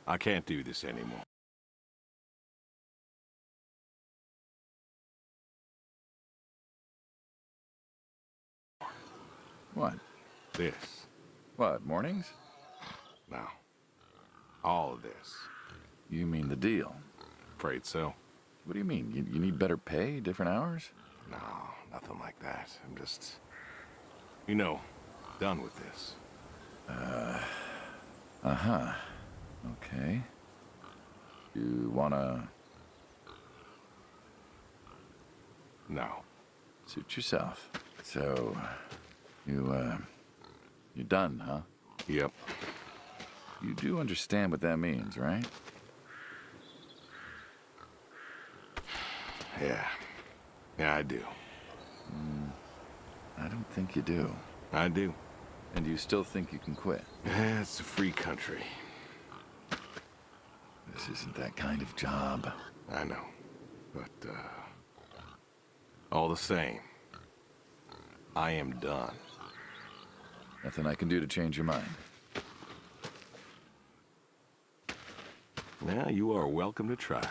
I can't do this anymore. What? This. What, mornings? No. All of this. You mean the deal? Afraid so. What do you mean? You need better pay, different hours? No, nothing like that. I'm just... You know, done with this. Uh-huh. Okay. You wanna... No. Suit yourself. So, you're done, huh? Yep. You do understand what that means, right? Yeah. Yeah, I do. I don't think you do. I do. And you still think you can quit? Yeah, it's a free country. This isn't that kind of job. I know. But, all the same, I am done. Nothing I can do to change your mind. Well, you are welcome to try.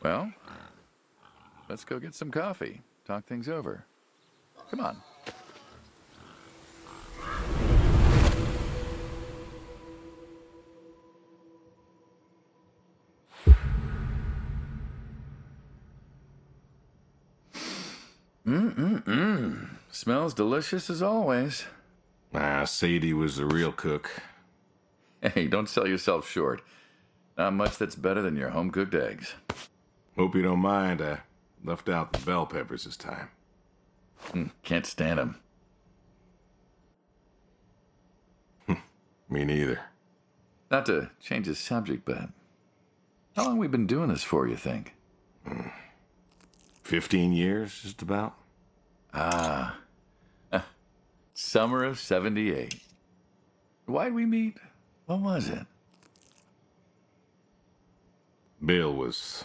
Well, let's go get some coffee. Talk things over. Come on. Smells delicious as always. Sadie was the real cook. Hey, don't sell yourself short. Not much that's better than your home-cooked eggs. Hope you don't mind, I left out the bell peppers this time. Can't stand them. Me neither. Not to change the subject, but how long we been doing this for, you think? 15 years, just about. Summer of '78. Why'd we meet? What was it? Bill was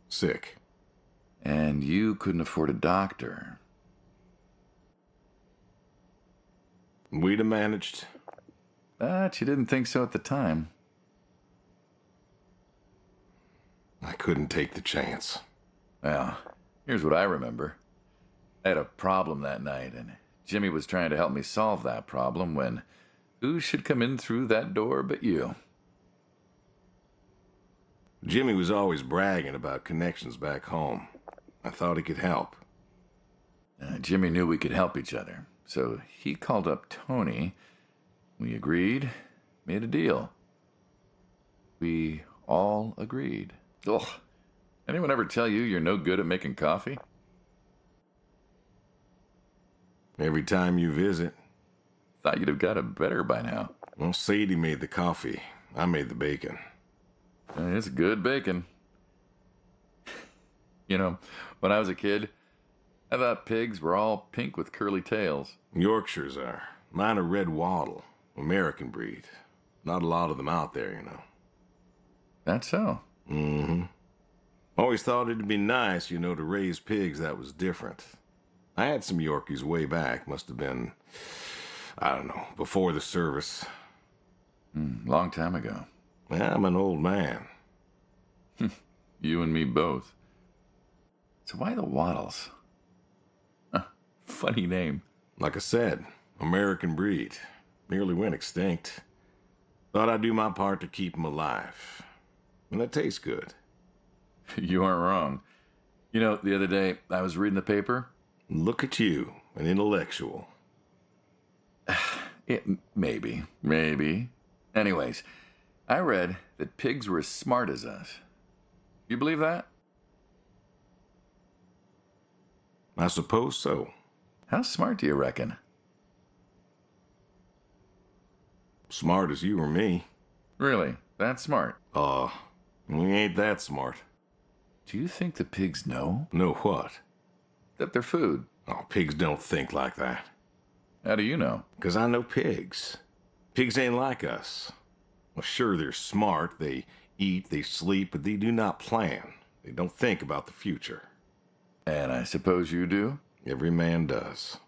sick. And you couldn't afford a doctor. We'd have managed. But you didn't think so at the time. I couldn't take the chance. Well, here's what I remember. I had a problem that night, and Jimmy was trying to help me solve that problem when who should come in through that door but you? Jimmy was always bragging about connections back home. I thought he could help. Jimmy knew we could help each other, so he called up Tony. We agreed, made a deal. We all agreed. Ugh. Anyone ever tell you you're no good at making coffee? Every time you visit. Thought you'd have got it better by now. Well, Sadie made the coffee. I made the bacon. It's good bacon. You know, when I was a kid, I thought pigs were all pink with curly tails. Yorkshires are. Mine are red wattle. American breed. Not a lot of them out there, you know. That's so. Mm-hmm. Always thought it'd be nice, you know, to raise pigs that was different. I had some Yorkies way back. Must have been, I don't know, before the service. Long time ago. Yeah, I'm an old man. You and me both. So why the Waddles? Funny name. Like I said, American breed. Nearly went extinct. Thought I'd do my part to keep them alive. And that tastes good. You aren't wrong. You know, the other day, I was reading the paper. Look at you, an intellectual. Maybe. Anyways, I read that pigs were as smart as us. You believe that? I suppose so. How smart do you reckon? Smart as you or me. Really? That smart? We ain't that smart. Do you think the pigs know? Know what? That they're food. Oh, pigs don't think like that. How do you know? 'Cause I know pigs. Pigs ain't like us. Well, sure, they're smart. They eat, they sleep, but they do not plan. They don't think about the future. And I suppose you do? Every man does.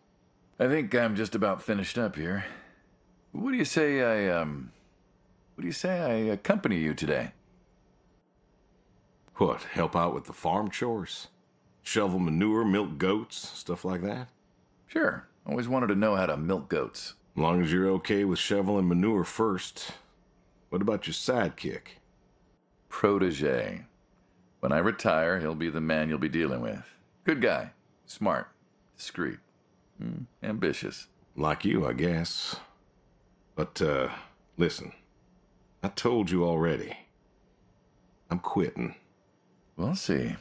I think I'm just about finished up here. What do you say I accompany you today? What, help out with the farm chores? Shovel manure, milk goats, stuff like that? Sure. Always wanted to know how to milk goats. As long as you're okay with shoveling manure first. What about your sidekick? Protege. When I retire, he'll be the man you'll be dealing with. Good guy. Smart. Discreet. Ambitious. Like you, I guess. But, listen. I told you already. I'm quitting. We'll see.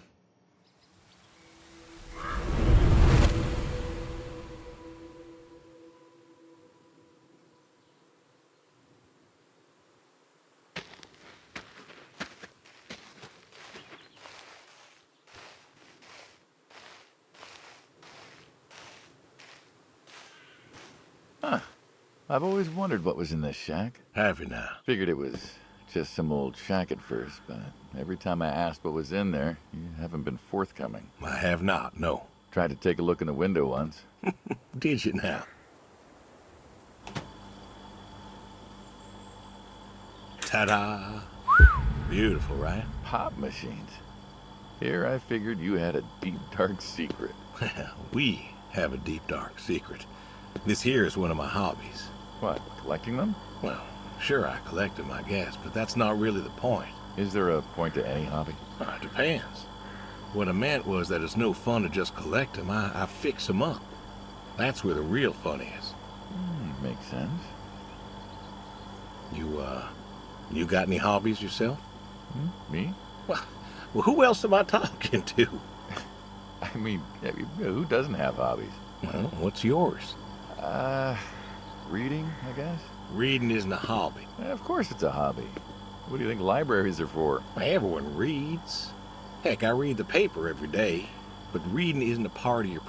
Huh. I've always wondered what was in this shack. Have you now? Figured it was just some old shack at first, but every time I asked what was in there, you haven't been forthcoming. I have not, no. Tried to take a look in the window once. Did you now? Ta-da! Beautiful, right? Pop machines. Here I figured you had a deep, dark secret. Well, we have a deep, dark secret. This here is one of my hobbies. What, collecting them? Well, sure, I collect them, I guess, but that's not really the point. Is there a point to any hobby? It depends. What I meant was that it's no fun to just collect them. I fix them up. That's where the real fun is. Makes sense. You got any hobbies yourself? Me? Well, who else am I talking to? I mean, who doesn't have hobbies? Well, what's yours? Reading, I guess? Reading isn't a hobby. Of course it's a hobby. What do you think libraries are for? Everyone reads. Heck, I read the paper every day, but reading isn't a part of your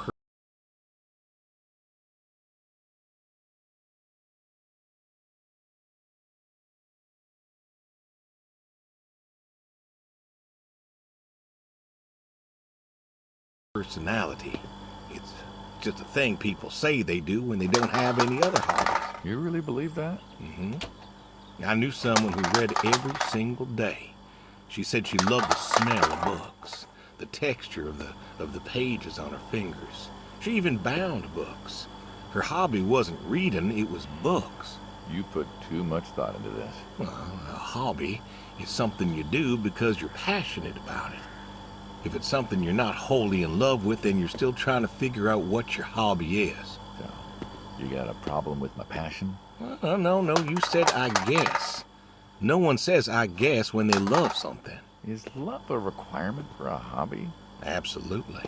personality. It's just a thing people say they do when they don't have any other hobbies. You really believe that? I knew someone who read every single day. She said she loved the smell of books, the texture of the pages on her fingers. She even bound books. Her hobby wasn't reading, it was books. You put too much thought into this. Well, a hobby is something you do because you're passionate about it. If it's something you're not wholly in love with, then you're still trying to figure out what your hobby is. So, you got a problem with my passion? No, you said I guess. No one says I guess when they love something. Is love a requirement for a hobby? Absolutely.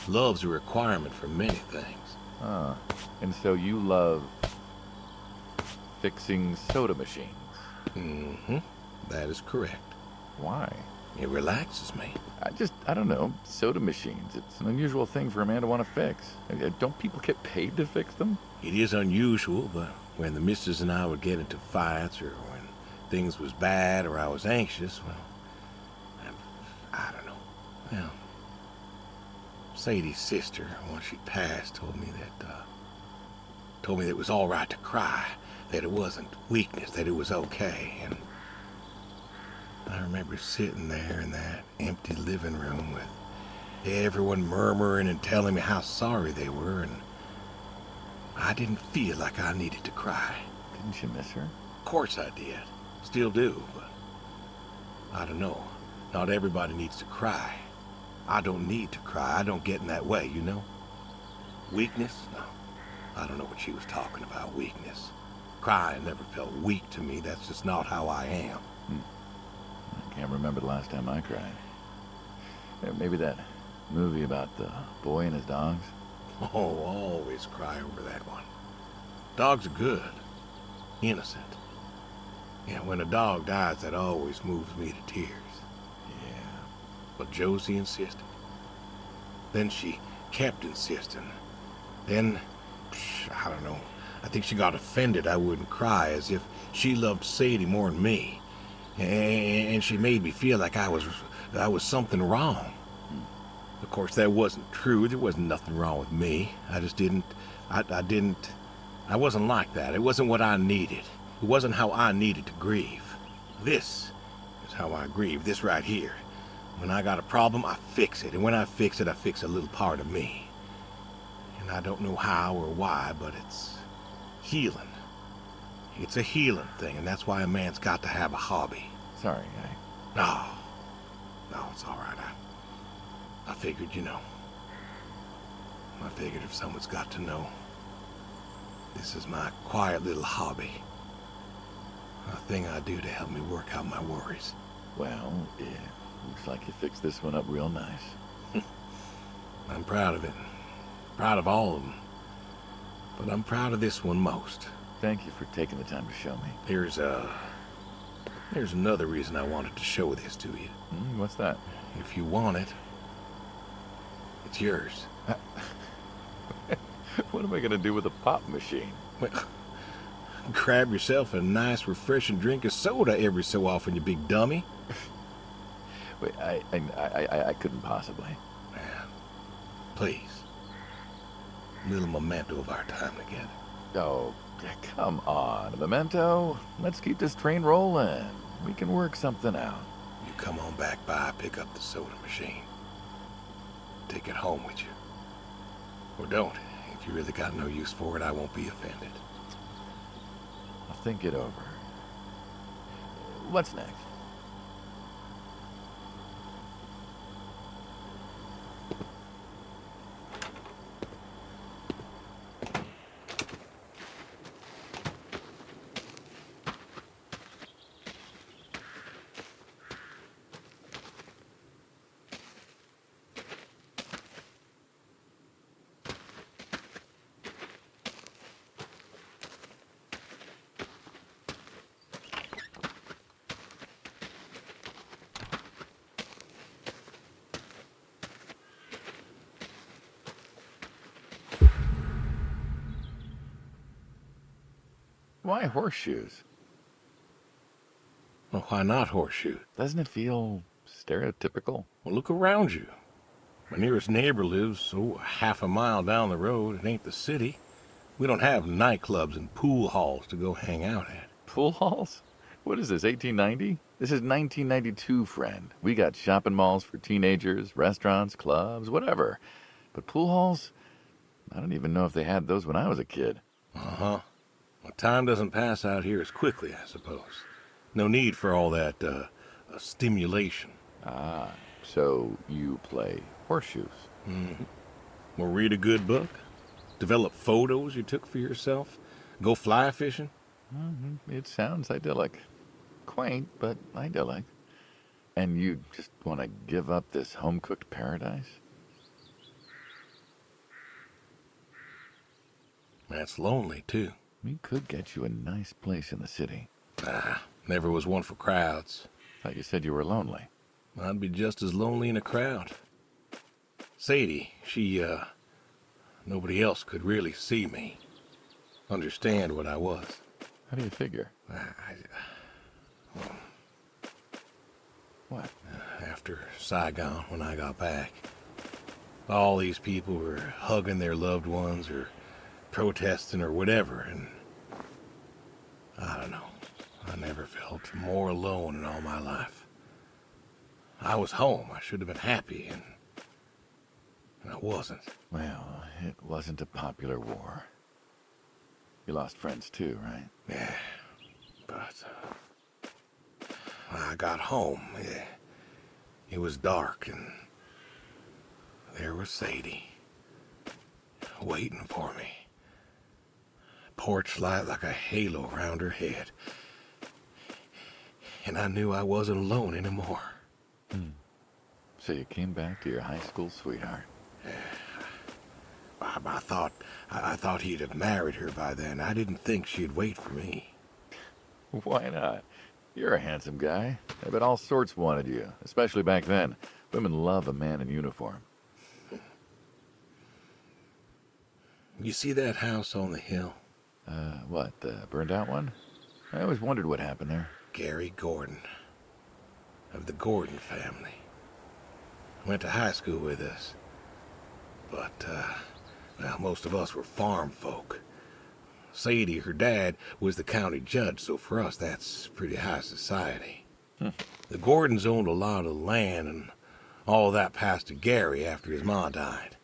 Love's a requirement for many things. And so you love fixing soda machines? That is correct. Why? It relaxes me. I don't know, soda machines. It's an unusual thing for a man to want to fix. Don't people get paid to fix them? It is unusual, but when the missus and I would get into fights, or when things was bad, or I was anxious, well, I don't know. Well, Sadie's sister, once she passed, told me that it was all right to cry, that it wasn't weakness, that it was okay, and I remember sitting there in that empty living room with everyone murmuring and telling me how sorry they were, and I didn't feel like I needed to cry. Didn't you miss her? Of course I did. Still do, but I don't know. Not everybody needs to cry. I don't need to cry. I don't get in that way, you know? Weakness? No. I don't know what she was talking about, weakness. Crying never felt weak to me. That's just not how I am. I can't remember the last time I cried. Maybe that movie about the boy and his dogs? Oh, always cry over that one. Dogs are good. Innocent. Yeah, when a dog dies, that always moves me to tears. Yeah. But Josie insisted. Then she kept insisting. Then, I don't know. I think she got offended I wouldn't cry, as if she loved Sadie more than me. And she made me feel like I was something wrong. Of course, that wasn't true. There wasn't nothing wrong with me. I just didn't... I I wasn't like that. It wasn't what I needed. It wasn't how I needed to grieve. This is how I grieve, this right here. When I got a problem, I fix it. And when I fix it, I fix a little part of me. And I don't know how or why, but it's healing. It's a healing thing, and that's why a man's got to have a hobby. Sorry, No, it's all right. I figured, I figured if someone's got to know, this is my quiet little hobby. A thing I do to help me work out my worries. Well, yeah, looks like you fixed this one up real nice. I'm proud of it. Proud of all of them. But I'm proud of this one most. Thank you for taking the time to show me. There's another reason I wanted to show this to you. What's that? If you want it, it's yours. What am I gonna do with a pop machine? Well, grab yourself a nice, refreshing drink of soda every so often, you big dummy. Wait, I couldn't possibly. Yeah. Please. A little memento of our time together. Oh, come on, a memento. Let's keep this train rolling. We can work something out. You come on back by, pick up the soda machine. Take it home with you. Or don't. If you really got no use for it, I won't be offended. I'll think it over. What's next? Why horseshoes? Well, why not horseshoe? Doesn't it feel stereotypical? Well, look around you. My nearest neighbor lives, half a mile down the road. It ain't the city. We don't have nightclubs and pool halls to go hang out at. Pool halls? What is this, 1890? This is 1992, friend. We got shopping malls for teenagers, restaurants, clubs, whatever. But pool halls? I don't even know if they had those when I was a kid. Uh-huh. Well, time doesn't pass out here as quickly, I suppose. No need for all that, stimulation. Ah, so you play horseshoes. Mm-hmm. Or read a good book? Develop photos you took for yourself? Go fly fishing? It sounds idyllic. Quaint, but idyllic. And you just want to give up this home-cooked paradise? That's lonely, too. We could get you a nice place in the city. Never was one for crowds. Thought you said you were lonely. I'd be just as lonely in a crowd. Sadie, nobody else could really see me. Understand what I was. How do you figure? What? After Saigon, when I got back, all these people were hugging their loved ones or protesting or whatever, and I don't know. I never felt more alone in all my life. I was home. I should have been happy, and I wasn't. Well, it wasn't a popular war. You lost friends too, right? Yeah, but I got home. It was dark, and there was Sadie waiting for me. Porch light like a halo around her head. And I knew I wasn't alone anymore. So you came back to your high school sweetheart. I thought he'd have married her by then. I didn't think she'd wait for me. Why not? You're a handsome guy. I bet all sorts wanted you, especially back then. Women love a man in uniform. You see that house on the hill? What, the burned out one? I always wondered what happened there. Gary Gordon, of the Gordon family. Went to high school with us. But, well, most of us were farm folk. Sadie, her dad, was the county judge, so for us that's pretty high society. The Gordons owned a lot of land, and all that passed to Gary after his ma died.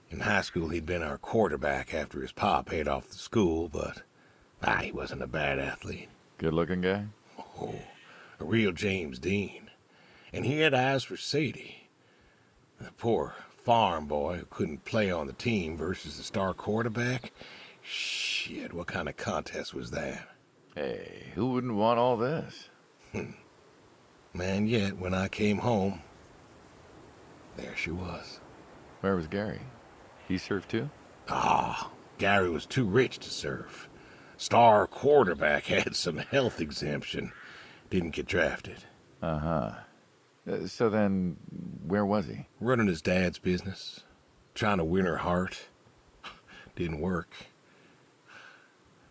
In high school, he'd been our quarterback after his pa paid off the school, but he wasn't a bad athlete. Good-looking guy? Oh, a real James Dean. And he had eyes for Sadie. The poor farm boy who couldn't play on the team versus the star quarterback. Shit, what kind of contest was that? Hey, who wouldn't want all this? Man, yet when I came home, there she was. Where was Gary? He surfed too? Gary was too rich to surf. Star quarterback had some health exemption. Didn't get drafted. So then, where was he? Running his dad's business. Trying to win her heart. Didn't work.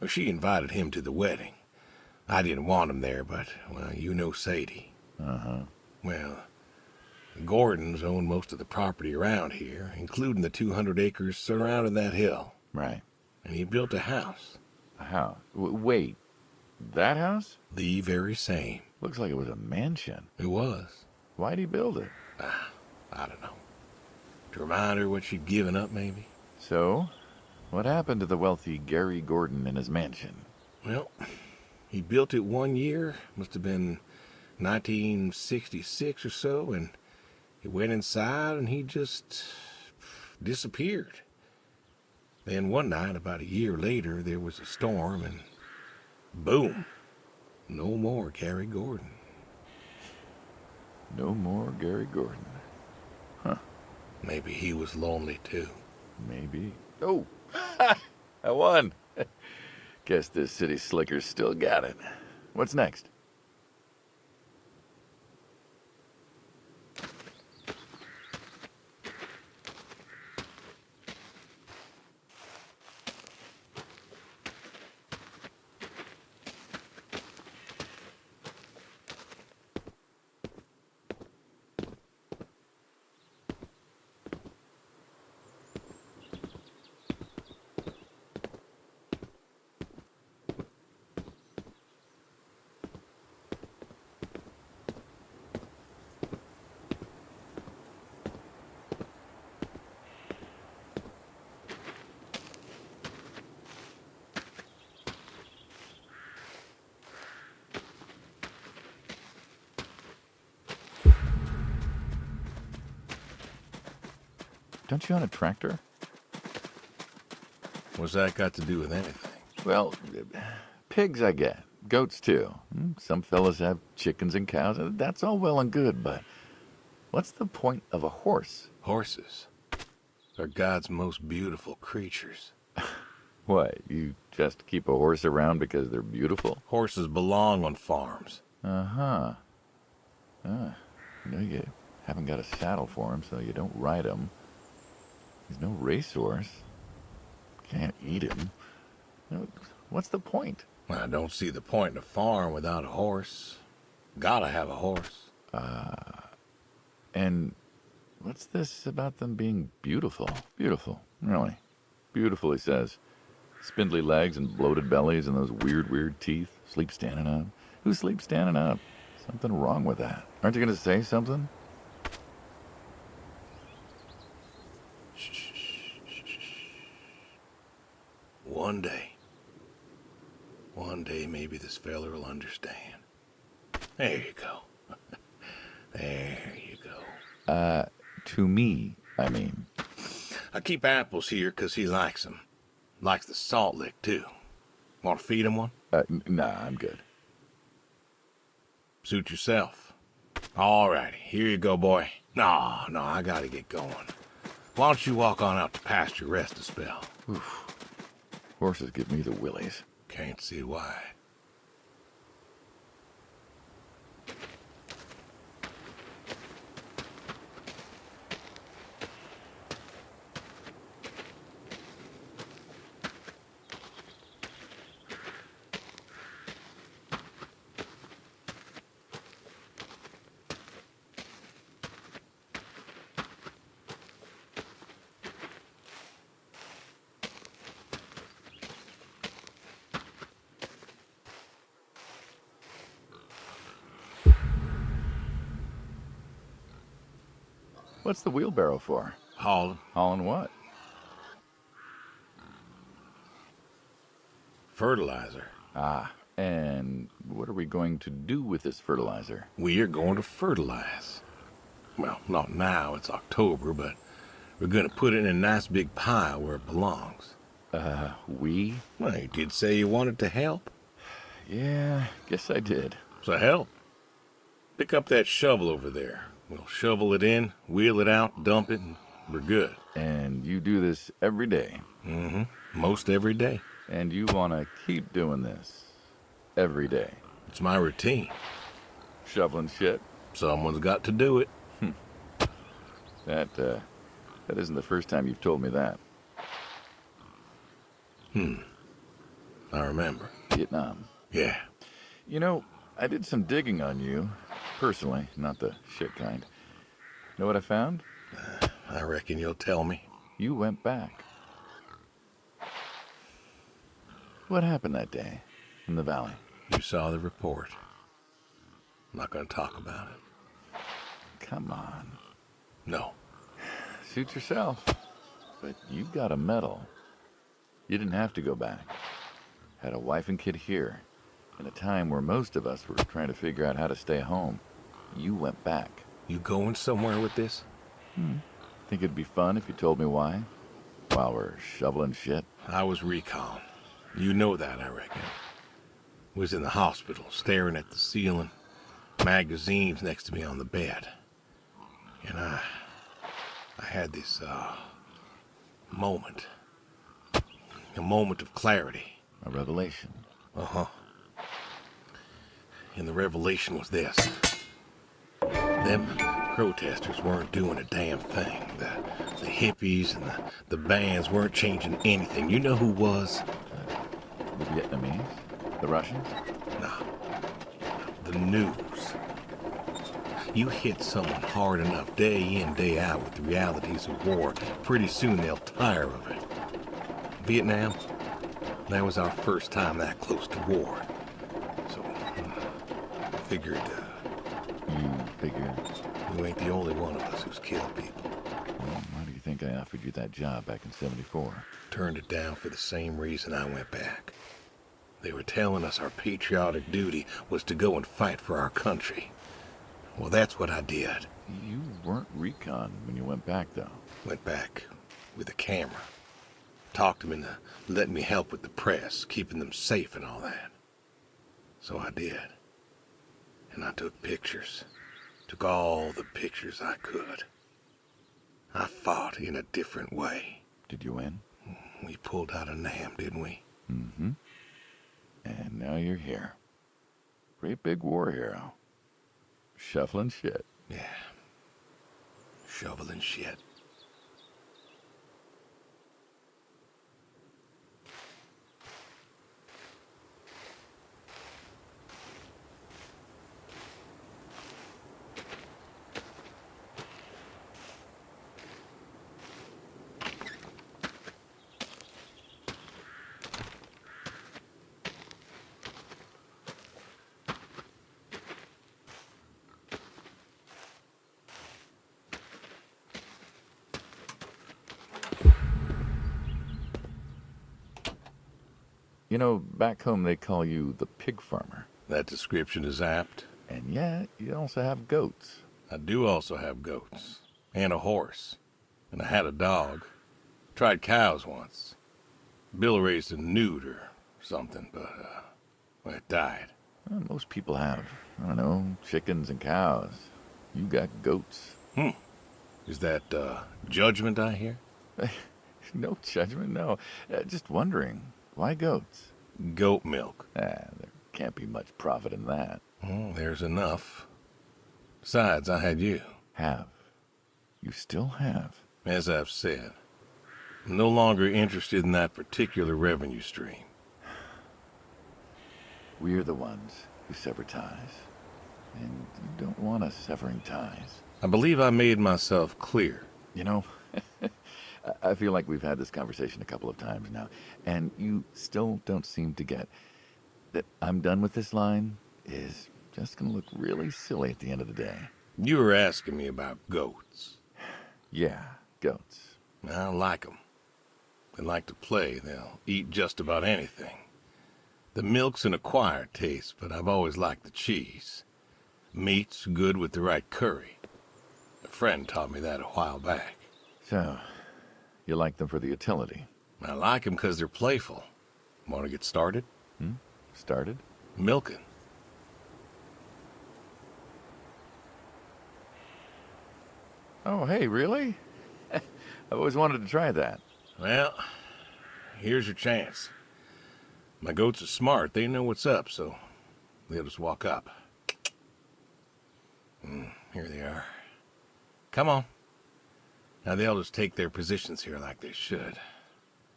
Well, she invited him to the wedding. I didn't want him there, but, well, you know Sadie. Well, the Gordons own most of the property around here, including the 200 acres surrounding that hill. Right. And he built a house. A house? Wait, that house? The very same. Looks like it was a mansion. It was. Why'd he build it? I don't know. To remind her what she'd given up, maybe? So, what happened to the wealthy Gary Gordon in his mansion? Well, he built it one year, must have been 1966 or so, and he went inside and he just disappeared. Then one night, about a year later, there was a storm and boom, no more Gary Gordon. No more Gary Gordon. Huh. Maybe he was lonely too. Maybe. Oh, I won. Guess this city slicker's still got it. What's next? Don't you own a tractor? What's that got to do with anything? Well, pigs I get. Goats too. Some fellas have chickens and cows. That's all well and good, but what's the point of a horse? Horses are God's most beautiful creatures. What, you just keep a horse around because they're beautiful? Horses belong on farms. You know you haven't got a saddle for him, so you don't ride him. He's no racehorse. Can't eat him. What's the point? I don't see the point in a farm without a horse. Gotta have a horse. And what's this about them being beautiful? Beautiful, really. Beautiful, he says. Spindly legs and bloated bellies and those weird teeth. Sleep standing up. Who sleeps standing up? Something wrong with that. Aren't you going to say something? One day maybe this fella will understand. There you go. There you go. To me, I mean. I keep apples here 'cause he likes them. Likes the salt lick, too. Want to feed him one? Nah, I'm good. Suit yourself. All righty, here you go, boy. No, I gotta get going. Why don't you walk on out to pasture, rest a spell? Oof. Horses give me the willies. Can't see why. What's the wheelbarrow for? Hauling. Hauling what? Fertilizer. Ah, and what are we going to do with this fertilizer? We are going to fertilize. Well, not now, it's October, but we're going to put it in a nice big pile where it belongs. We? Well, you did say you wanted to help. Yeah, guess I did. So help. Pick up that shovel over there. We'll shovel it in, wheel it out, dump it, and we're good. And you do this every day. Mm-hmm. Most every day. And you want to keep doing this every day. It's my routine. Shoveling shit. Someone's got to do it. That isn't the first time you've told me that. I remember. Vietnam. Yeah. You know, I did some digging on you. Personally, not the shit kind. Know what I found? I reckon you'll tell me. You went back. What happened that day in the valley? You saw the report. I'm not going to talk about it. Come on. No. Suit yourself. But you got a medal. You didn't have to go back. Had a wife and kid here. In a time where most of us were trying to figure out how to stay home. You went back. You going somewhere with this? Think it'd be fun if you told me why? While we're shoveling shit? I was recon. You know that, I reckon. Was in the hospital, staring at the ceiling. Magazines next to me on the bed. And I had this, moment. A moment of clarity. A revelation. Uh-huh. And the revelation was this. Them protesters weren't doing a damn thing. The hippies and the bands weren't changing anything. You know who was? The Vietnamese? The Russians? Nah. The news. You hit someone hard enough day in, day out with the realities of war, pretty soon they'll tire of it. Vietnam, that was our first time that close to war. So, I figured, You figure? you ain't the only one of us who's killed people. Well, why do you think I offered you that job back in '74? Turned it down for the same reason I went back. They were telling us our patriotic duty was to go and fight for our country. Well, that's what I did. You weren't recon when you went back, though. Went back with a camera. Talked them into letting me help with the press, keeping them safe and all that. So I did. And I took pictures. Took all the pictures I could. I fought in a different way. Did you win? We pulled out of Nam, didn't we? Mm-hmm. And now you're here. Great big war hero. Shuffling shit. Yeah. Shoveling shit. You know, back home they call you the pig farmer. That description is apt. And yet, you also have goats. I do also have goats. And a horse. And I had a dog. Tried cows once. Bill raised a newt or something, but, well, it died. Well, most people have, I don't know, chickens and cows. You got goats. Is that, judgment I hear? No judgment, no. Just wondering, why goats? Goat milk. There can't be much profit in that. Well, there's enough. Besides, I had you. Have. You still have. As I've said, I'm no longer interested in that particular revenue stream. We're the ones who sever ties. And you don't want us severing ties. I believe I made myself clear. You know, I feel like we've had this conversation a couple of times now, and you still don't seem to get that I'm done with this line is just going to look really silly at the end of the day. You were asking me about goats. Yeah, goats. I don't like 'em. They like to play. They'll eat just about anything. The milk's an acquired taste, but I've always liked the cheese. Meat's good with the right curry. A friend taught me that a while back. So, you like them for the utility? I like 'em 'cause they're playful. Want to get started? Started? Milking. Oh, hey, really? I've always wanted to try that. Well, here's your chance. My goats are smart. They know what's up, so they'll just walk up. Here they are. Come on. Now they'll just take their positions here like they should.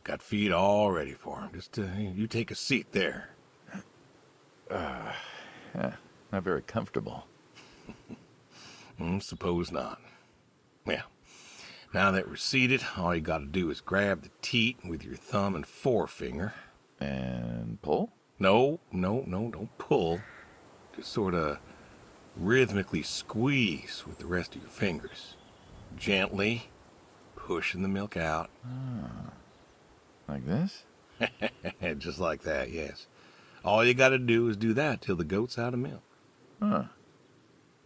Got feed all ready for them. Just you take a seat there. Not very comfortable. Suppose not. Yeah. Now that we're seated, all you gotta do is grab the teat with your thumb and forefinger. And pull? No, don't pull. Just sort of rhythmically squeeze with the rest of your fingers. Gently pushing the milk out. Like this? Just like that, yes. All you gotta do is do that till the goat's out of milk. Huh.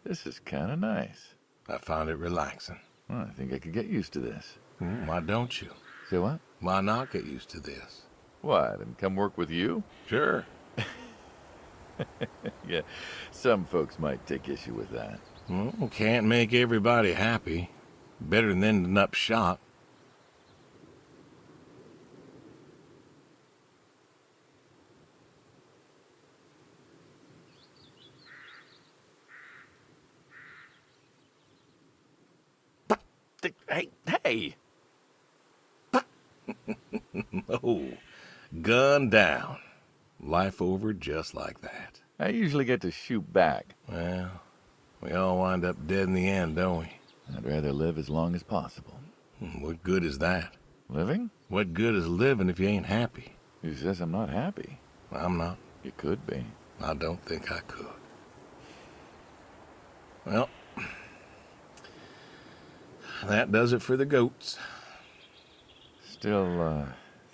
This is kind of nice. I found it relaxing. Well, I think I could get used to this. Why don't you? Say what? Why not get used to this? What, and come work with you? Sure. Yeah, some folks might take issue with that. Well, can't make everybody happy. Better than ending up shot. Hey! Oh, gun down. Life over just like that. I usually get to shoot back. Well, we all wind up dead in the end, don't we? I'd rather live as long as possible. What good is that? Living? What good is living if you ain't happy? Who says I'm not happy? I'm not. You could be. I don't think I could. Well, that does it for the goats. Still,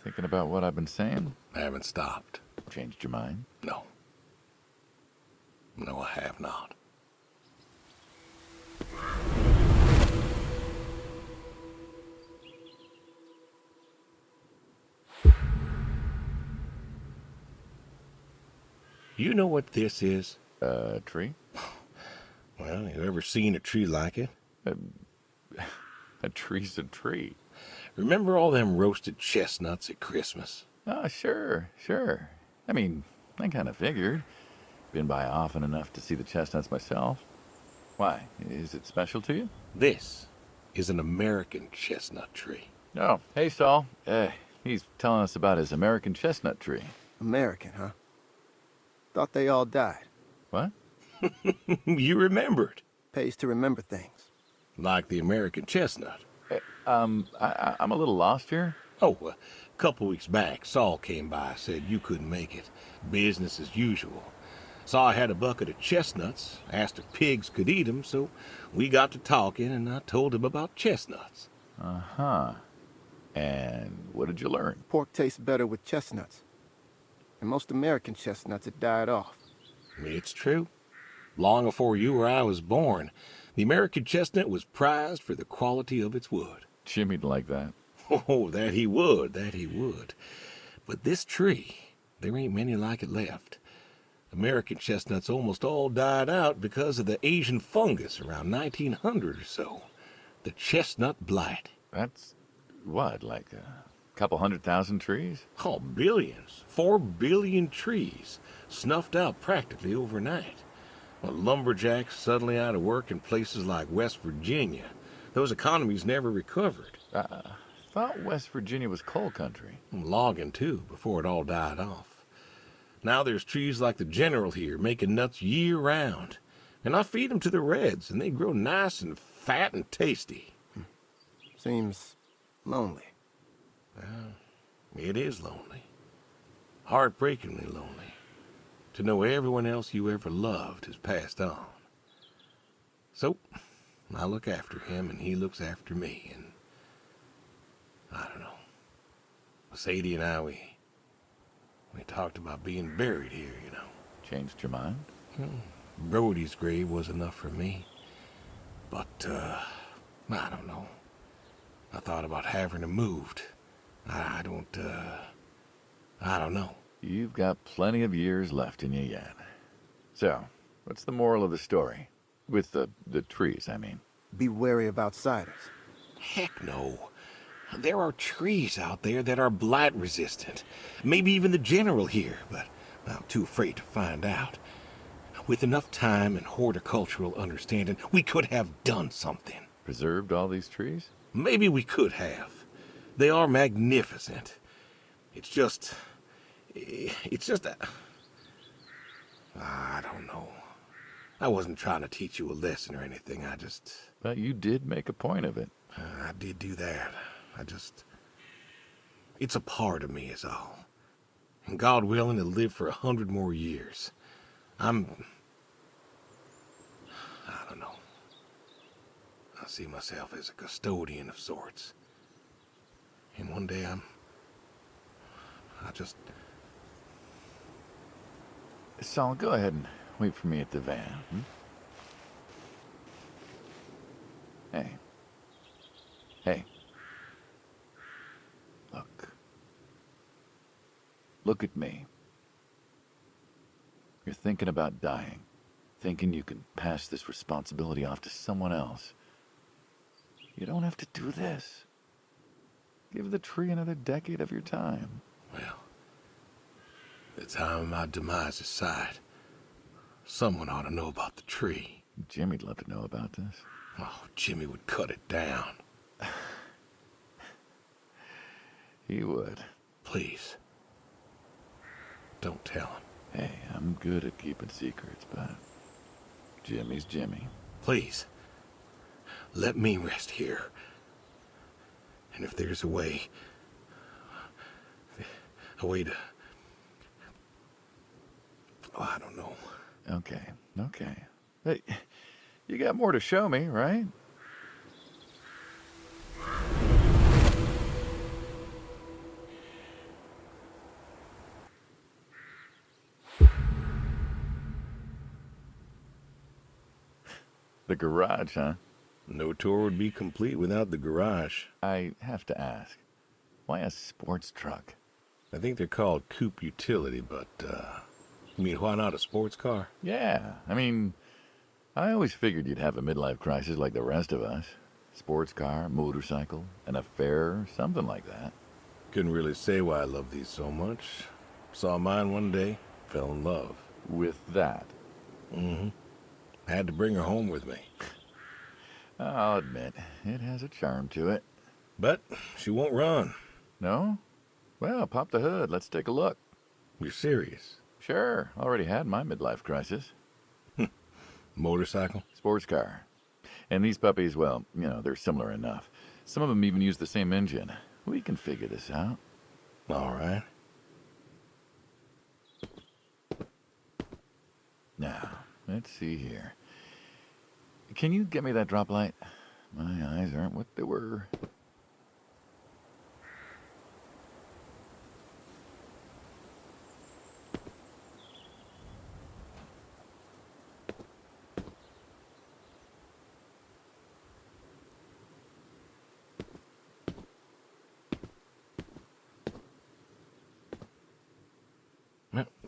thinking about what I've been saying? I haven't stopped. Changed your mind? No. No, I have not. You know what this is? A tree? Well, you ever seen a tree like it? A tree's a tree. Remember all them roasted chestnuts at Christmas? Oh, sure. I mean, I kind of figured. Been by often enough to see the chestnuts myself. Why? Is it special to you? This is an American chestnut tree. Oh, hey, Saul. He's telling us about his American chestnut tree. American, huh? Thought they all died. What? You remembered. Pays to remember things. Like the American chestnut. I'm a little lost here. Oh, a couple weeks back, Saul came by, said you couldn't make it. Business as usual. Saw I had a bucket of chestnuts, asked if pigs could eat 'em, so we got to talking, and I told him about chestnuts. Uh-huh. And what did you learn? Pork tastes better with chestnuts. And most American chestnuts had died off. It's true. Long before you or I was born, the American chestnut was prized for the quality of its wood. Jimmy'd like that. Oh, that he would. But this tree, there ain't many like it left. American chestnuts almost all died out because of the Asian fungus around 1900 or so. The chestnut blight. That's, what, like a couple 100,000 trees? Oh, billions. 4 billion trees snuffed out practically overnight. Well, lumberjacks suddenly out of work in places like West Virginia. Those economies never recovered. Thought West Virginia was coal country. Logging, too, before it all died off. Now there's trees like the General here making nuts year-round. And I feed them to the reds, and they grow nice and fat and tasty. Seems lonely. It is lonely. Heartbreakingly lonely. To know everyone else you ever loved has passed on. So, I look after him, and he looks after me, and I don't know. Sadie and I, we talked about being buried here, you know. Changed your mind? Brody's grave was enough for me. But, I don't know. I thought about having him moved. I don't know. You've got plenty of years left in you yet. So, what's the moral of the story? With the trees, I mean. Be wary of outsiders. Heck no. There are trees out there that are blight resistant. Maybe even the general here, but I'm too afraid to find out. With enough time and horticultural understanding, we could have done something. Preserved all these trees? Maybe we could have. They are magnificent. It's just I don't know. I wasn't trying to teach you a lesson or anything. But you did make a point of it. I did do that. It's a part of me is all. And God willing to live for 100 more years. I don't know. I see myself as a custodian of sorts. And one day Saul, go ahead and wait for me at the van. Hey. Hey. Look at me. You're thinking about dying. Thinking you can pass this responsibility off to someone else. You don't have to do this. Give the tree another decade of your time. Well, the time of my demise is sight. Someone ought to know about the tree. Jimmy'd love to know about this. Oh, Jimmy would cut it down. He would. Please. Don't tell him. Hey, I'm good at keeping secrets, but Jimmy's Jimmy. Please. Let me rest here. And if there's a way to... Oh, I don't know. Okay. Hey, you got more to show me, right? The garage, huh? No tour would be complete without the garage. I have to ask, why a sports truck? I think they're called coupe utility, but, you mean why not a sports car? Yeah, I mean, I always figured you'd have a midlife crisis like the rest of us. Sports car, motorcycle, an affair, something like that. Couldn't really say why I love these so much. Saw mine one day, fell in love. With that? Mm-hmm. Had to bring her home with me. I'll admit, it has a charm to it. But she won't run. No? Well, pop the hood. Let's take a look. You're serious? Sure. Already had my midlife crisis. Motorcycle? Sports car. And these puppies, well, you know, they're similar enough. Some of them even use the same engine. We can figure this out. All right. Now, let's see here. Can you get me that drop light? My eyes aren't what they were.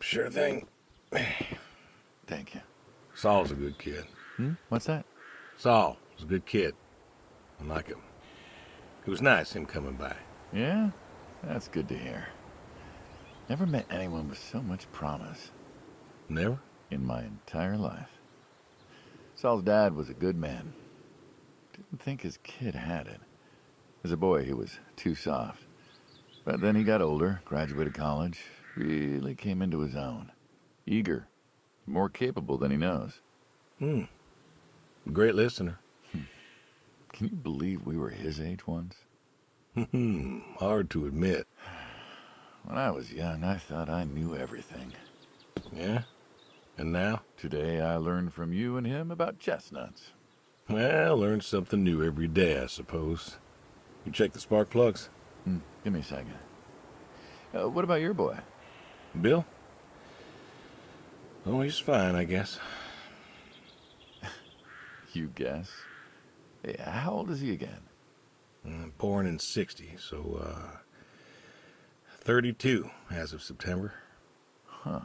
Sure thing. Thank you. Saul's a good kid. What's that? Saul was a good kid. I like him. It was nice him coming by. Yeah? That's good to hear. Never met anyone with so much promise. Never? In my entire life. Saul's dad was a good man. Didn't think his kid had it. As a boy, he was too soft. But then he got older, graduated college, really came into his own. Eager, more capable than he knows. Great listener. Can you believe we were his age once? Hard to admit. When I was young, I thought I knew everything. Yeah? And now? Today, I learned from you and him about chestnuts. Well, learn something new every day, I suppose. You check the spark plugs? Give me a second. What about your boy? Bill? Oh, he's fine, I guess. You guess. Yeah, how old is he again? Born in '60, so, 32 as of September. Huh.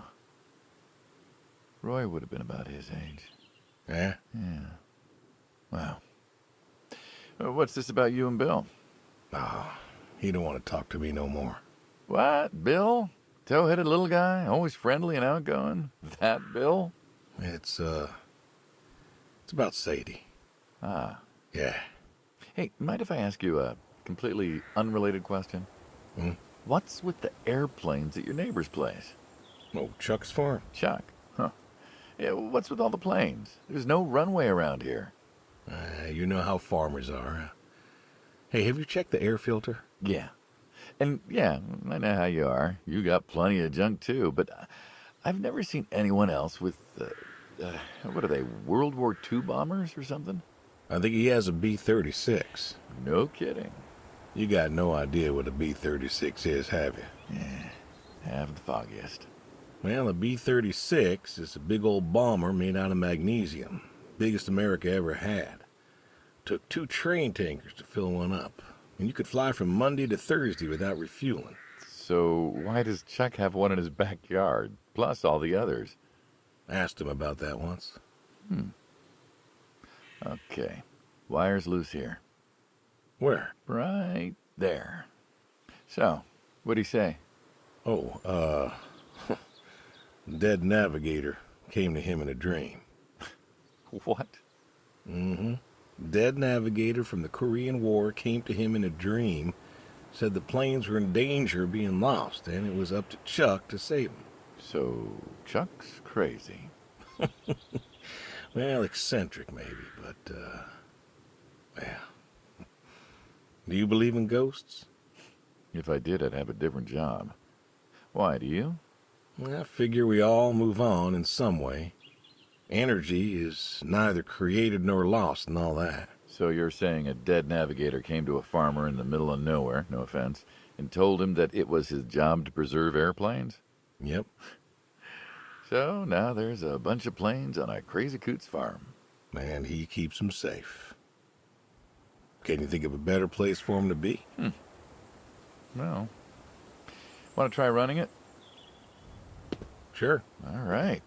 Roy would have been about his age. Yeah? Yeah. Wow. What's this about you and Bill? Oh, he don't want to talk to me no more. What? Bill? Tow-headed little guy? Always friendly and outgoing? That Bill? It's about Sadie. Ah. Yeah. Hey, mind if I ask you a completely unrelated question? Hmm? What's with the airplanes at your neighbor's place? Oh, Chuck's farm? Chuck? Huh. Yeah, what's with all the planes? There's no runway around here. You know how farmers are. Hey, have you checked the air filter? Yeah. And yeah, I know how you are. You got plenty of junk too, but I've never seen anyone else with, what are they, World War II bombers or something? I think he has a B-36. No kidding. You got no idea what a B-36 is, have you? Yeah, haven't the foggiest. Well, a B-36 is a big old bomber made out of magnesium. Biggest America ever had. Took 2 train tankers to fill one up. And you could fly from Monday to Thursday without refueling. So why does Chuck have one in his backyard, plus all the others? Asked him about that once. Okay. Wire's loose here. Where? Right there. So, what'd he say? Oh, dead navigator came to him in a dream. What? Mm-hmm. Dead navigator from the Korean War came to him in a dream, said the planes were in danger of being lost, and it was up to Chuck to save them. So, Chuck's crazy. Well, eccentric maybe, but, well. Do you believe in ghosts? If I did, I'd have a different job. Why, do you? Well, I figure we all move on in some way. Energy is neither created nor lost and all that. So you're saying a dead navigator came to a farmer in the middle of nowhere, no offense, and told him that it was his job to preserve airplanes? Yep. So now there's a bunch of planes on a crazy coot's farm. And he keeps them safe. Can you think of a better place for him to be? Well, want to try running it? Sure. All right.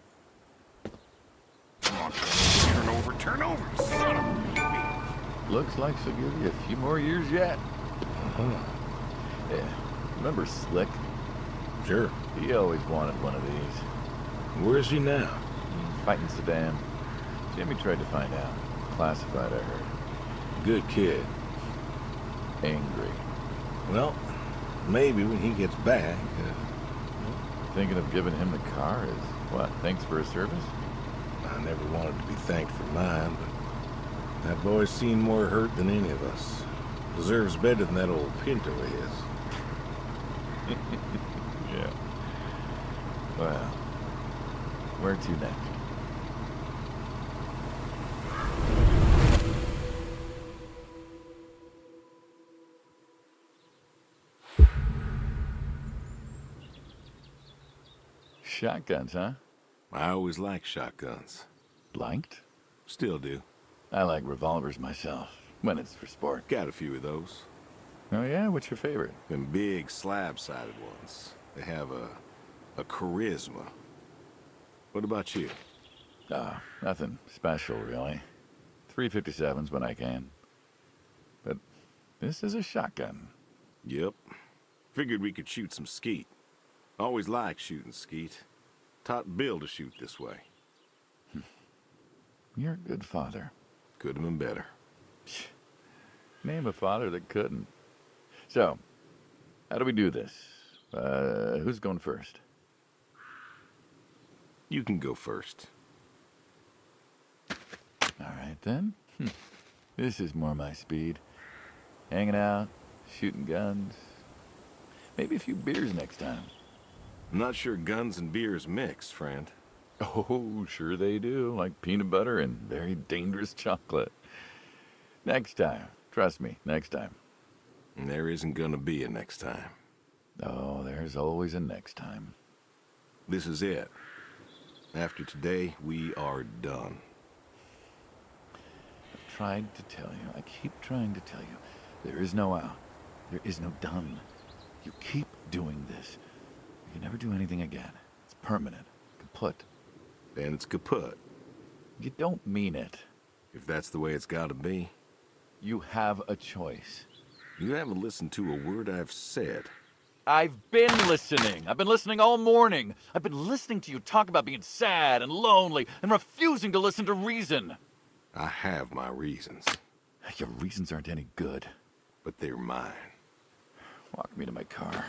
Come on, turn over, son of a... Looks like she'll give you a few more years yet. Uh-huh. Yeah. Remember Slick? Sure. He always wanted one of these. Where's he now? Fighting Saddam. Jimmy tried to find out. Classified, I heard. Good kid. Angry. Well, maybe when he gets back. Thinking of giving him the car is, what, thanks for his service? I never wanted to be thanked for mine, but that boy's seen more hurt than any of us. Deserves better than that old Pinto is. Yeah. Well, where to next? Shotguns, huh? I always liked shotguns. Liked? Still do. I like revolvers myself, when it's for sport. Got a few of those. Oh yeah? What's your favorite? Them big slab-sided ones. They have a charisma. What about you? Nothing special, really. 357s when I can. But this is a shotgun. Yep. Figured we could shoot some skeet. Always liked shooting skeet. Taught Bill to shoot this way. You're a good father. Could have been better. Name a father that couldn't. So, how do we do this? Who's going first? You can go first. All right, then. This is more my speed. Hanging out, shooting guns. Maybe a few beers next time. I'm not sure guns and beers mix, friend. Oh, sure they do, like peanut butter and very dangerous chocolate. Next time. Trust me, next time. And there isn't gonna be a next time. Oh, there's always a next time. This is it. After today, we are done. I've tried to tell you, I keep trying to tell you, there is no out. There is no done. You keep doing this. You can never do anything again. It's permanent, kaput. And it's kaput. You don't mean it. If that's the way it's gotta be. You have a choice. You haven't listened to a word I've said. I've been listening. I've been listening all morning. I've been listening to you talk about being sad and lonely and refusing to listen to reason. I have my reasons, Your reasons aren't any good. but they're mine. Walk me to my car.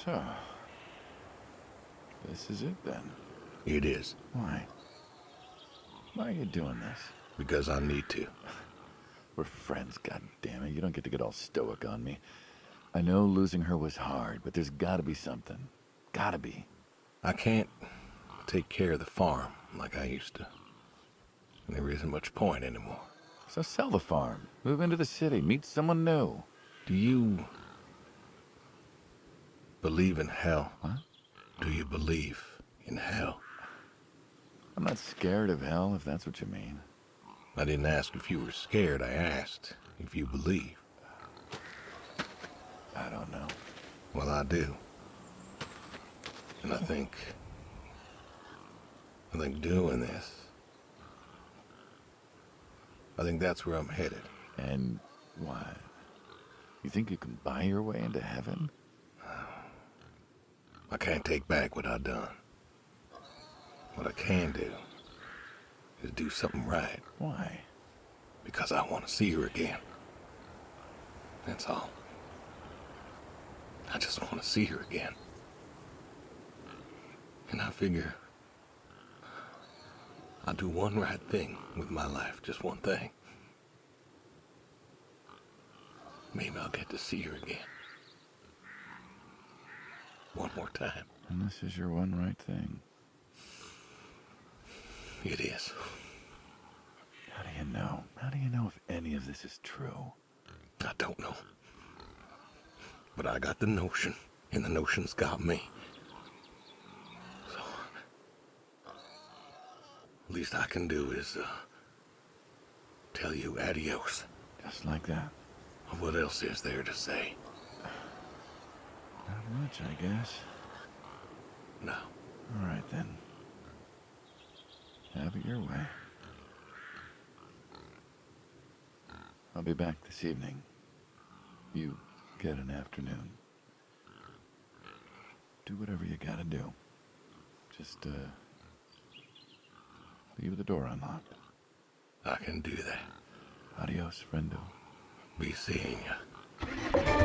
So, this is it then. It is. Why? Why are you doing this? Because I need to. We're friends, goddammit. You don't get to get all stoic on me. I know losing her was hard, but there's gotta be something. Gotta be. I can't take care of the farm like I used to. And there isn't much point anymore. So sell the farm. Move into the city. Meet someone new. Do you believe in hell? What? Do you believe in hell? I'm not scared of hell, if that's what you mean. I didn't ask if you were scared. I asked if you believe. I don't know. Well, I do. And I think doing this, I think that's where I'm headed. And why? You think you can buy your way into heaven? I can't take back what I've done. What I can do is do something right. Why? Because I want to see her again. That's all. I just want to see her again. And I figure I'll do one right thing with my life, just one thing. Maybe I'll get to see her again. One more time. And this is your one right thing. It is. How do you know? How do you know if any of this is true? I don't know. But I got the notion, and the notion's got me. So, least I can do is tell you adios. Just like that. What else is there to say? Not much, I guess. No. All right, then. Have it your way. I'll be back this evening. You get an afternoon. Do whatever you gotta do. Just, leave the door unlocked. I can do that. Adios, friendo. Be seeing ya.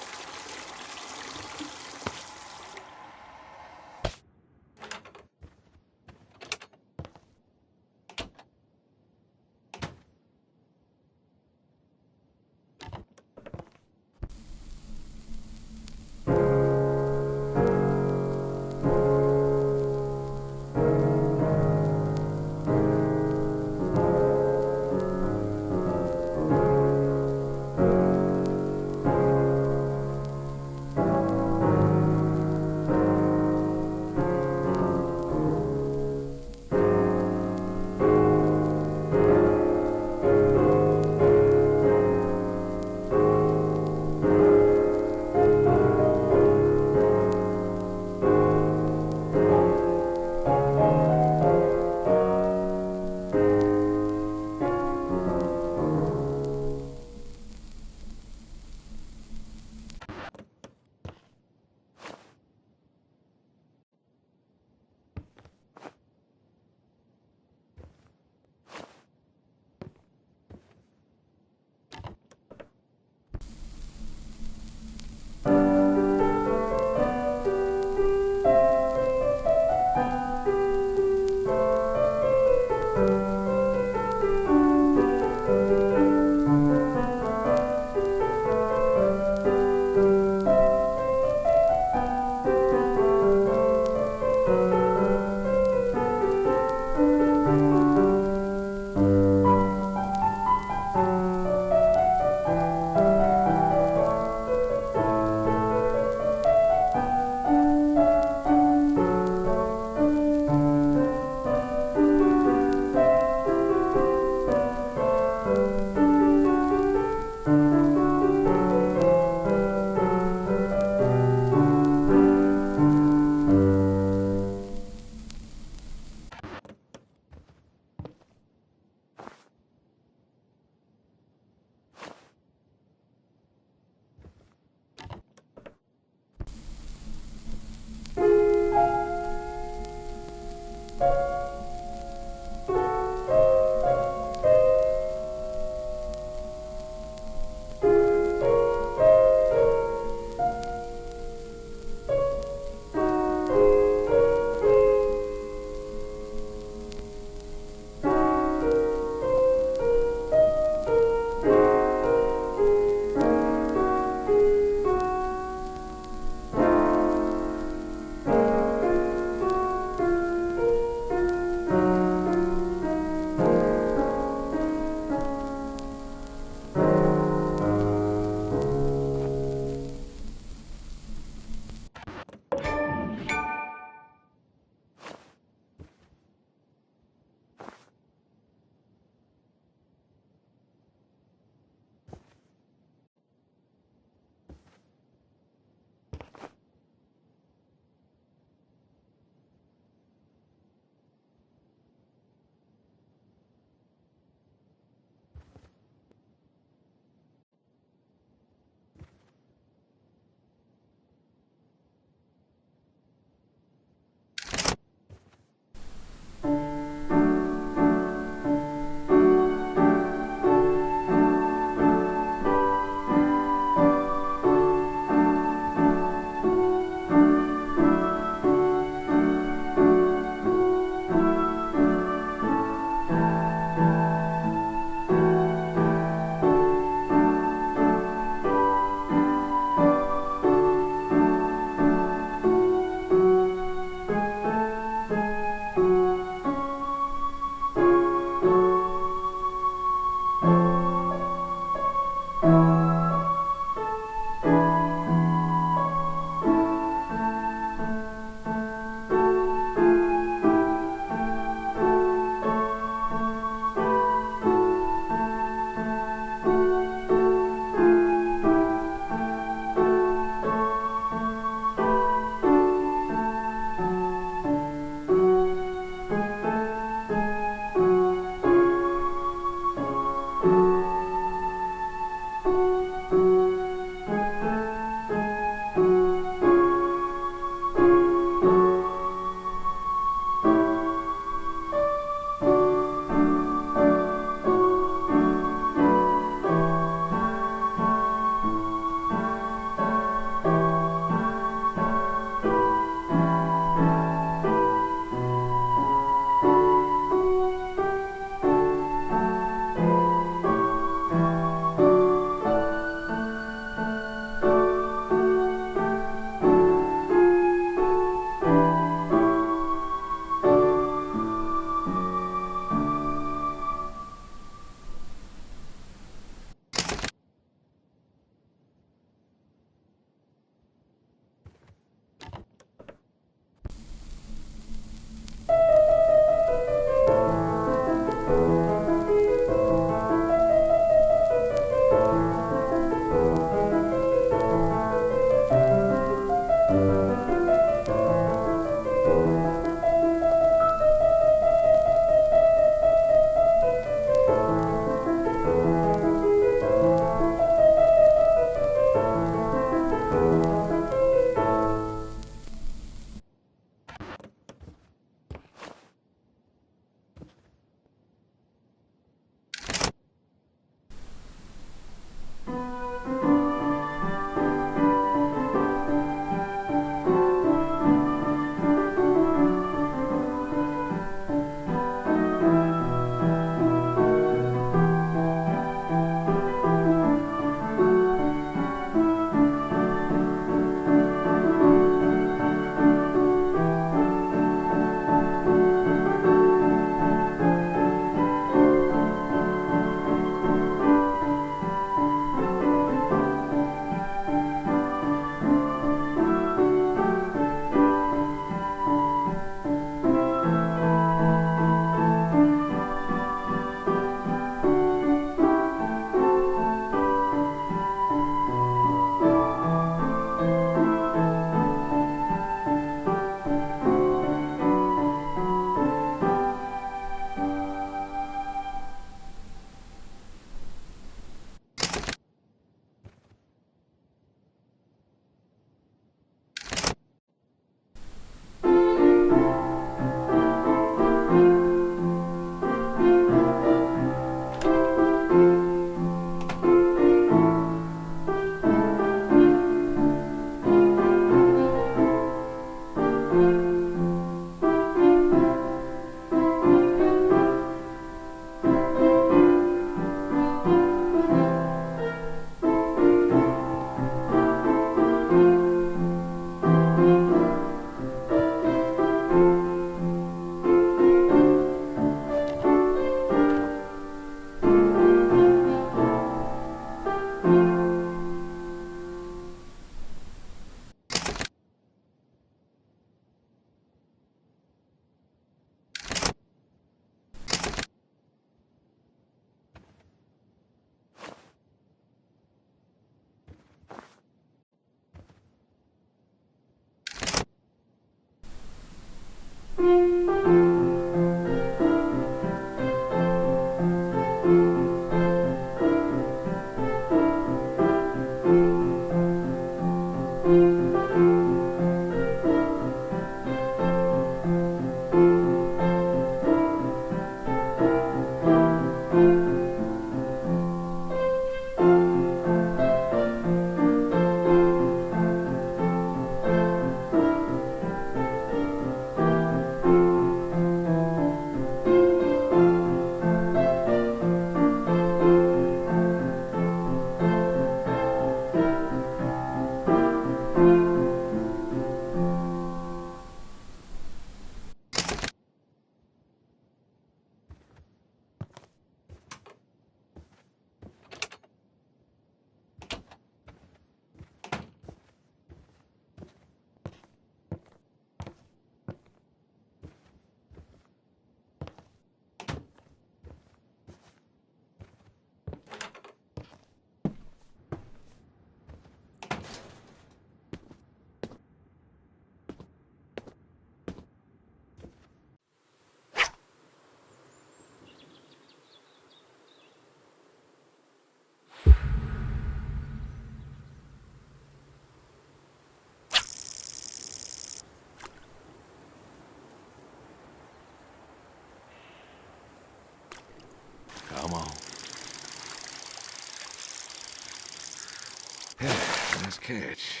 catch.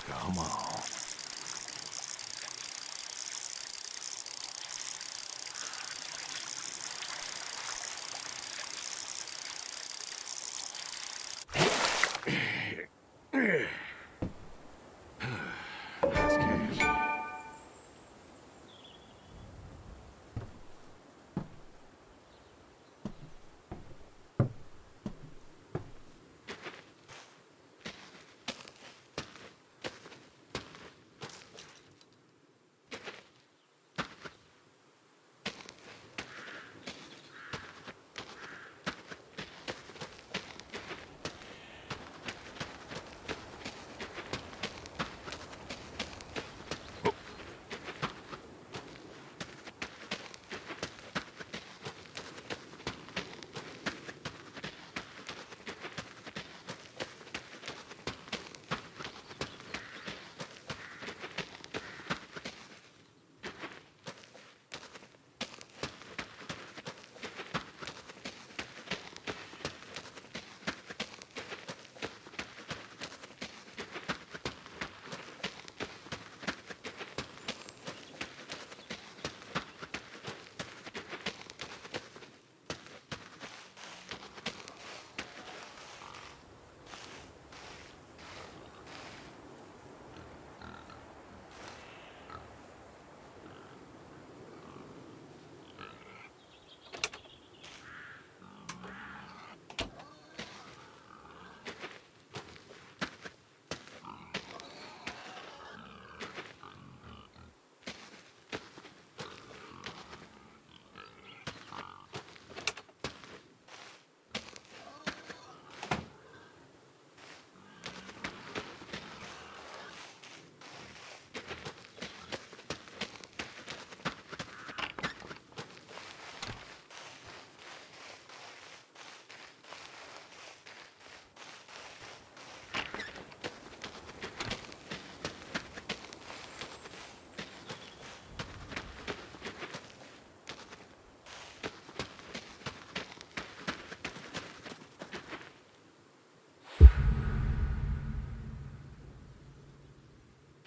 Come on. Nice catch.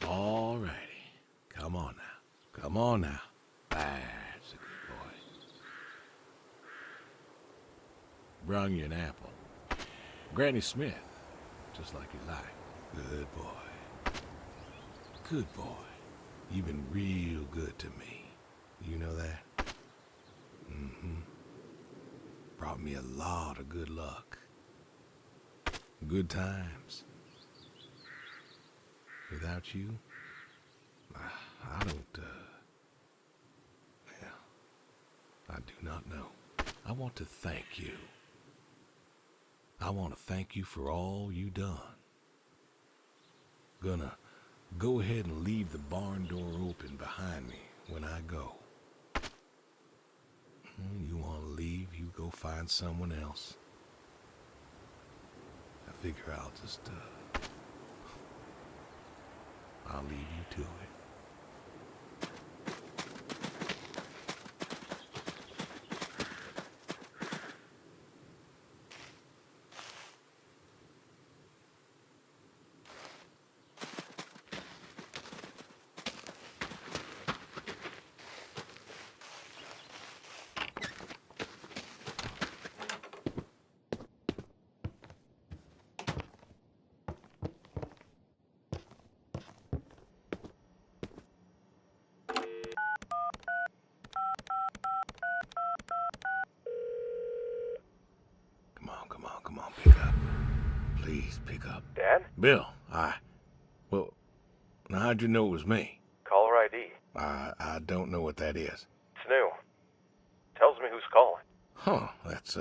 All righty. Come on now. Come on now. That's a good boy. Brung you an apple. Granny Smith, just like you like. Good boy. Good boy. You've been real good to me. You know that? Mm-hmm. Brought me a lot of good luck. Good times. Without you, I don't, well, I do not know. I want to thank you. I want to thank you for all you done. Gonna go ahead and leave the barn door open behind me when I go. You want to leave, you go find someone else. I figure I'll just, I'll leave you to it. Come on, pick up. Please pick up. Dad? Bill, well, now how'd you know it was me? Caller ID. I don't know what that is. It's new. Tells me who's calling. Huh, that's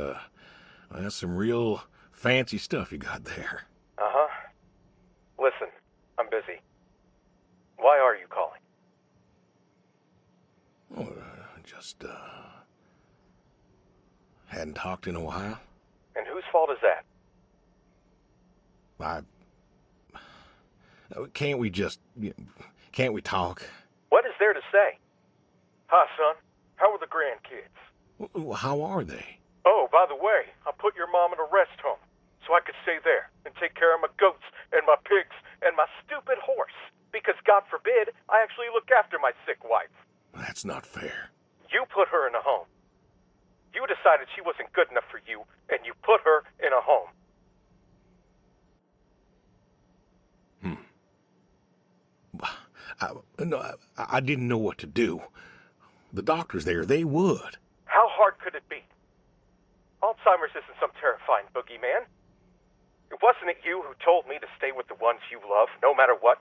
some real fancy stuff you got there. Uh-huh. Listen, I'm busy. Why are you calling? Oh, hadn't talked in a while. And whose fault is that? I... Can't we just... Can't we talk? What is there to say? Hi, son. How are the grandkids? How are they? Oh, by the way, I put your mom in a rest home so I could stay there and take care of my goats and my pigs and my stupid horse. Because, God forbid, I actually look after my sick wife. That's not fair. You put her in a home. You decided she wasn't good enough for you, and you put her in a home. I didn't know what to do. The doctors there, they would. How hard could it be? Alzheimer's isn't some terrifying boogeyman. It wasn't it you who told me to stay with the ones you love, no matter what?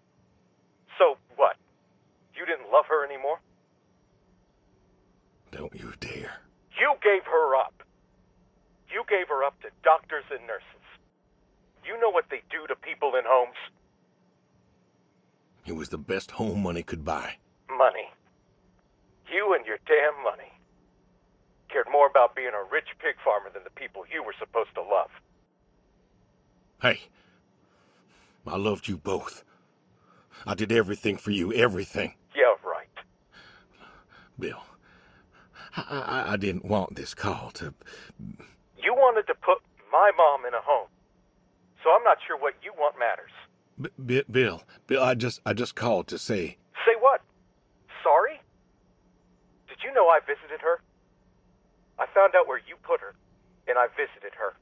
So what? You didn't love her anymore? Don't you dare. You gave her up. You gave her up to doctors and nurses. You know what they do to people in homes? It was the best home money could buy. Money. You and your damn money. Cared more about being a rich pig farmer than the people you were supposed to love. Hey, I loved you both. I did everything for you, everything. Yeah, right. Bill, I didn't want this call to... You wanted to put my mom in a home. So I'm not sure what you want matters. Bill, I just called to say... Say what? Sorry? Did you know I visited her? I found out where you put her, and I visited her.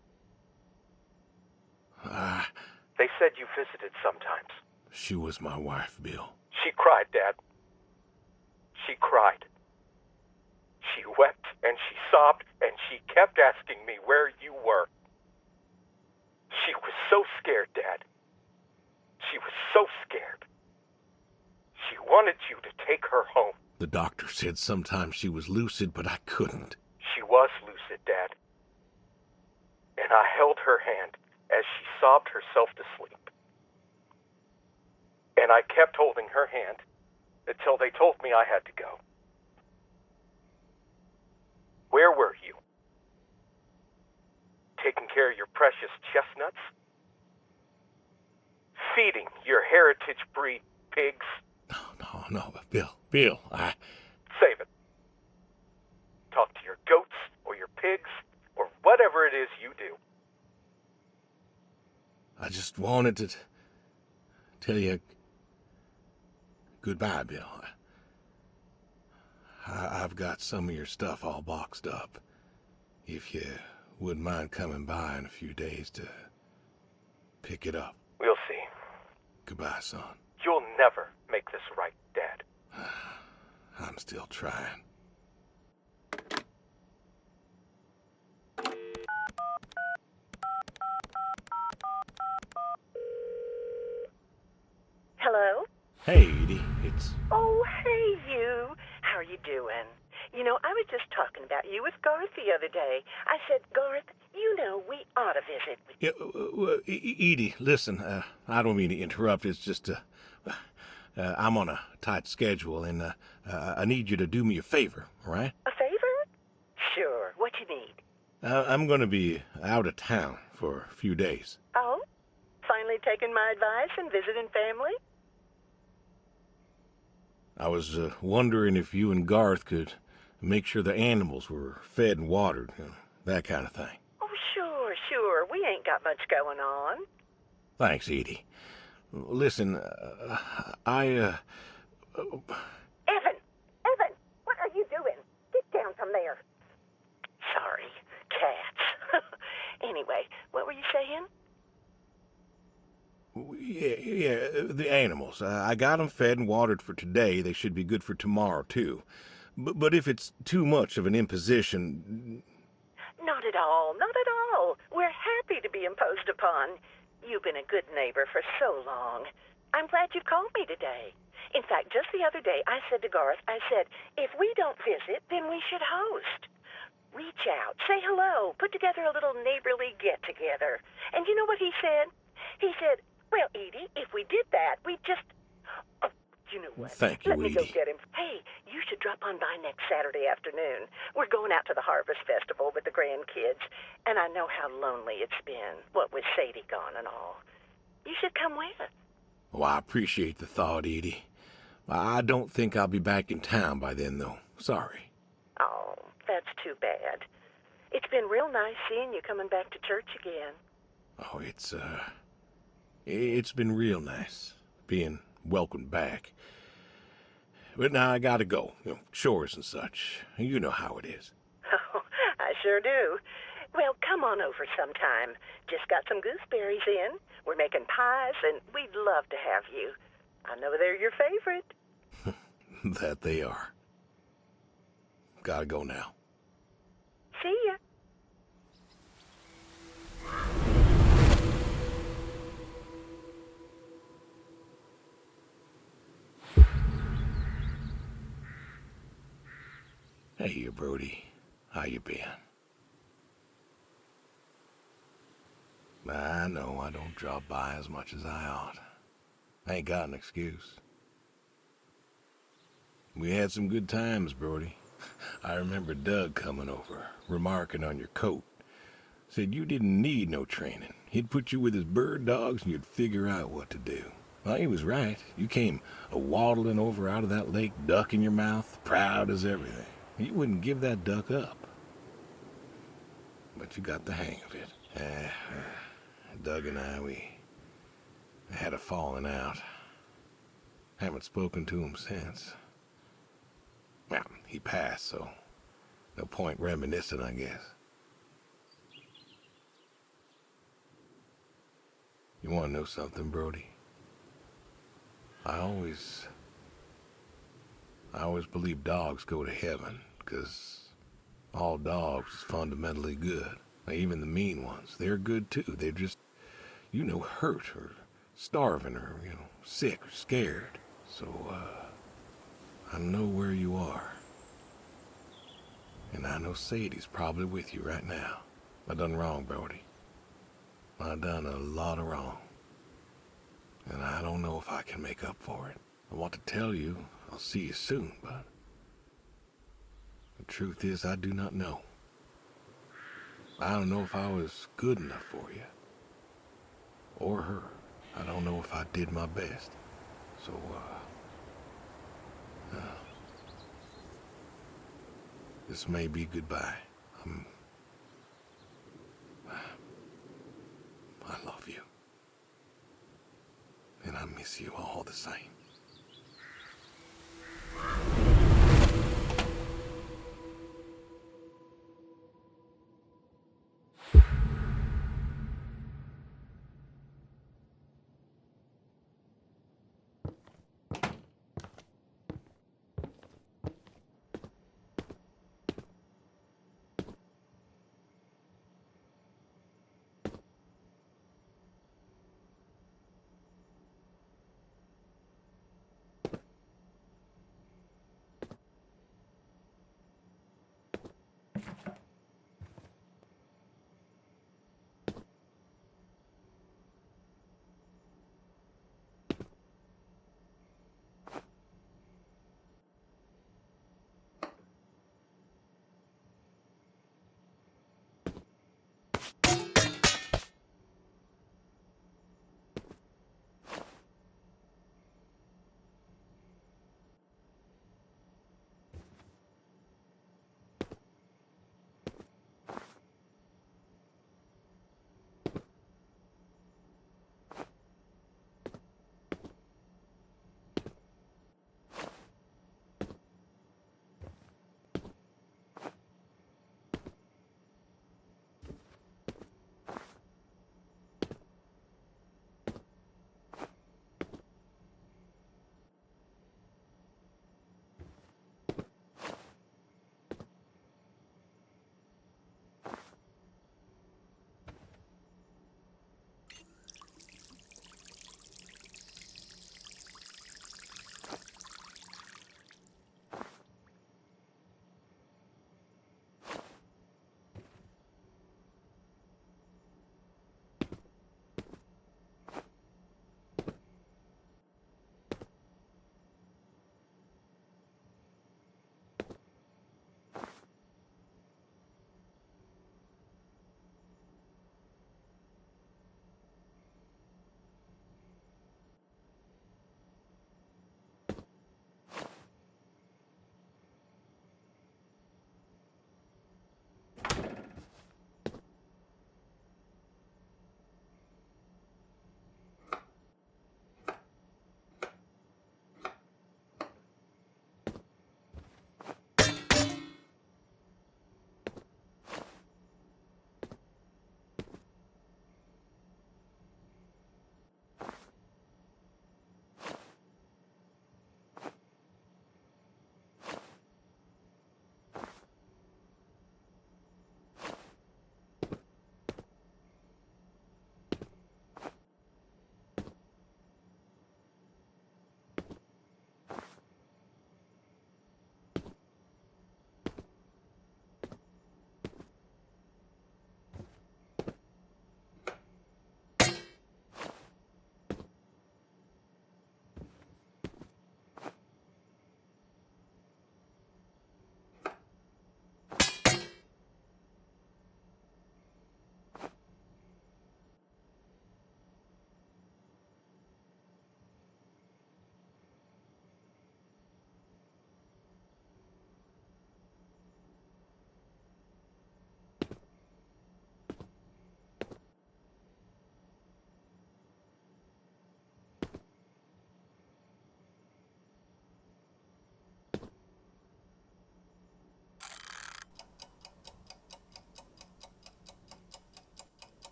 They said you visited sometimes. She was my wife, Bill. She cried, Dad. She cried. She wept, and she sobbed, and she kept asking me where you were. She was so scared, Dad. She was so scared. She wanted you to take her home. The doctor said sometimes she was lucid, but I couldn't. She was lucid, Dad. And I held her hand as she sobbed herself to sleep. And I kept holding her hand until they told me I had to go. Where were you? Taking care of your precious chestnuts? Feeding your heritage breed pigs? No, Bill, Save it. Talk to your goats or your pigs or whatever it is you do. I just wanted to tell you goodbye, Bill. I've got some of your stuff all boxed up. If you wouldn't mind coming by in a few days to pick it up. We'll see. Goodbye, son. You'll never make this right, Dad. I'm still trying. Hello? Hey, Edie, it's... Oh, hey, you. How are you doing? You know, I was just talking about you with Garth the other day. I said, Garth, you know, we ought to visit. Edie, listen, I don't mean to interrupt. It's just, I'm on a tight schedule, and I need you to do me a favor, all right? A favor? Sure. What you need? I'm going to be out of town for a few days. Oh? Finally taking my advice and visiting family? I was wondering if you and Garth could make sure the animals were fed and watered, that kind of thing. Oh, sure. We ain't got much going on. Thanks, Edie. Listen, Evan, what are you doing? Get down from there. Sorry, cats. Anyway, what were you saying? Yeah, the animals. I got them fed and watered for today. They should be good for tomorrow, too. But if it's too much of an imposition... Not at all. We're happy to be imposed upon. You've been a good neighbor for so long. I'm glad you called me today. In fact, just the other day, I said to Garth, I said, if we don't visit, then we should host. Reach out, say hello, put together a little neighborly get-together. And you know what he said? He said, well, Edie, if we did that, we'd just... Oh, you know what? Thank you, Let me go Edie. get him. Hey, you should drop on by next Saturday afternoon. We're going out to the Harvest Festival with the grandkids, and I know how lonely it's been, what with Sadie gone and all. You should come with. Oh, I appreciate the thought, Edie. I don't think I'll be back in town by then, though. Sorry. Oh, that's too bad. It's been real nice seeing you coming back to church again. Oh, it's been real nice being welcomed back. But now I gotta go. Chores and such. You know how it is. Oh, I sure do. Well, come on over sometime. Just got some gooseberries in. We're making pies, and we'd love to have you. I know they're your favorite. That they are. Gotta go now. See ya. Hey, Brody. How you been? I know I don't drop by as much as I ought. I ain't got an excuse. We had some good times, Brody. I remember Doug coming over, remarking on your coat. Said you didn't need no training. He'd put you with his bird dogs and you'd figure out what to do. Well, he was right. You came a-waddling over out of that lake, duck in your mouth, proud as everything. You wouldn't give that duck up. But you got the hang of it. Doug and I, we had a falling out. Haven't spoken to him since. Well, he passed, so no point reminiscing, I guess. You want to know something, Brody? I always believe dogs go to heaven, 'cause all dogs is fundamentally good. Even the mean ones, they're good too. They're just, hurt or starving or, sick or scared. So, I know where you are. And I know Sadie's probably with you right now. I done wrong, Brody. I done a lot of wrong. And I don't know if I can make up for it. I want to tell you I'll see you soon, but the truth is I do not know. I don't know if I was good enough for you. Or her. I don't know if I did my best. So, this may be goodbye. I love you. And I miss you all the same.